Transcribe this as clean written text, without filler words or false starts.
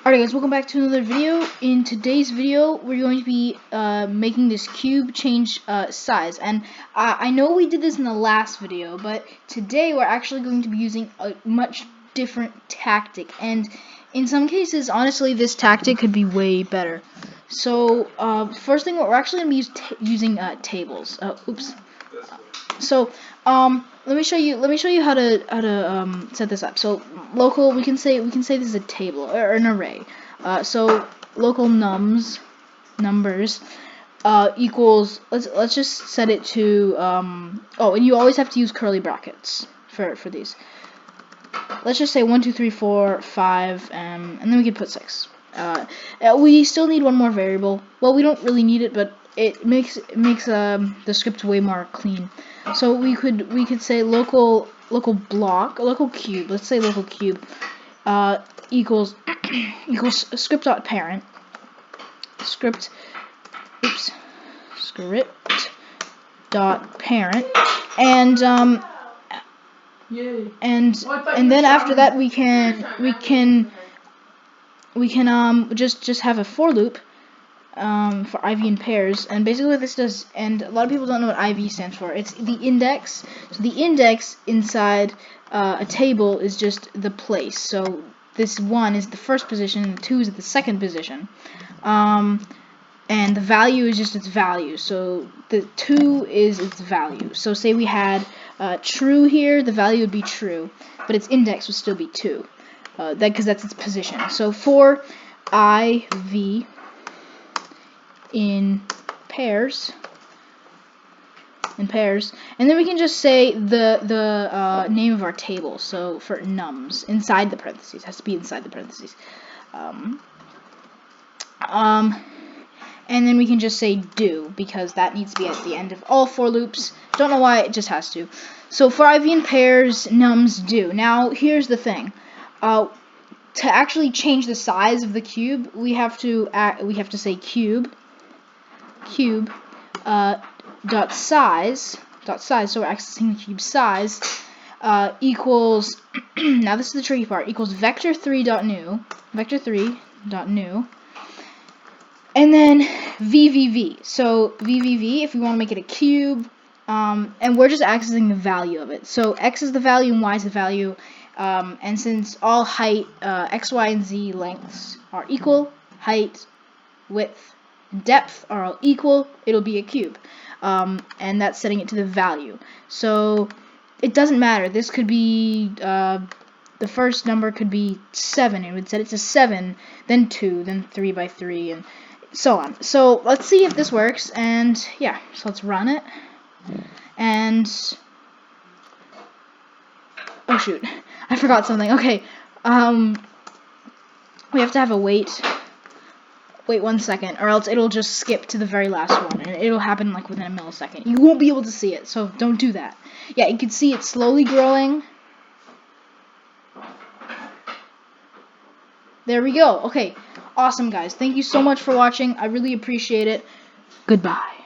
Alright guys, welcome back to another video. In today's video, we're going to be making this cube change size. And I know we did this in the last video, but today we're actually going to be using a much different tactic. And in some cases, honestly, this tactic could be way better. So, first thing, we're actually going to be using tables. So, let me show you how to set this up. So, local, we can say this is a table or an array. So local numbers equals, let's just set it to oh, and you always have to use curly brackets for these. Let's just say 1 2 3 4 5 and then we can put 6. We still need one more variable. Well, we don't really need it, but it makes the script way more clean. So we could say local cube. Let's say local cube equals script.parent script.parent and then after that we can just have a for loop for IV in pairs. And basically what this does, and a lot of people don't know what IV stands for, it's the index. So the index inside a table is just the place. So this 1 is the first position, and 2 is at the second position. And the value is just its value. So the 2 is its value. So say we had true here, the value would be true, but its index would still be 2. Because that's its position. So for IV in pairs, and then we can just say the name of our table. So for nums, inside the parentheses, has to be inside the parentheses. And then we can just say do, because that needs to be at the end of all for loops. Don't know why, it just has to. So for IV in pairs, nums do. Now here's the thing. To actually change the size of the cube, we have to say cube dot size. So we're accessing the cube size equals now this is the tricky part, equals vector3.new and then VVV. So VVV, if we want to make it a cube, and we're just accessing the value of it. So X is the value and Y is the value, and since all height, X, Y, and Z lengths are equal, height, width, and depth are all equal, it'll be a cube. And that's setting it to the value. So it doesn't matter. This could be, the first number could be 7. It would set it to 7, then 2, then 3 by 3, and so on. So let's see if this works, and yeah, so let's run it. And oh shoot, I forgot something. Okay, we have to have a wait 1 second, or else it'll just skip to the very last one, and it'll happen like within a millisecond. You won't be able to see it, so don't do that. Yeah, you can see it slowly growing. There we go. Okay, awesome guys. Thank you so much for watching. I really appreciate it. Goodbye.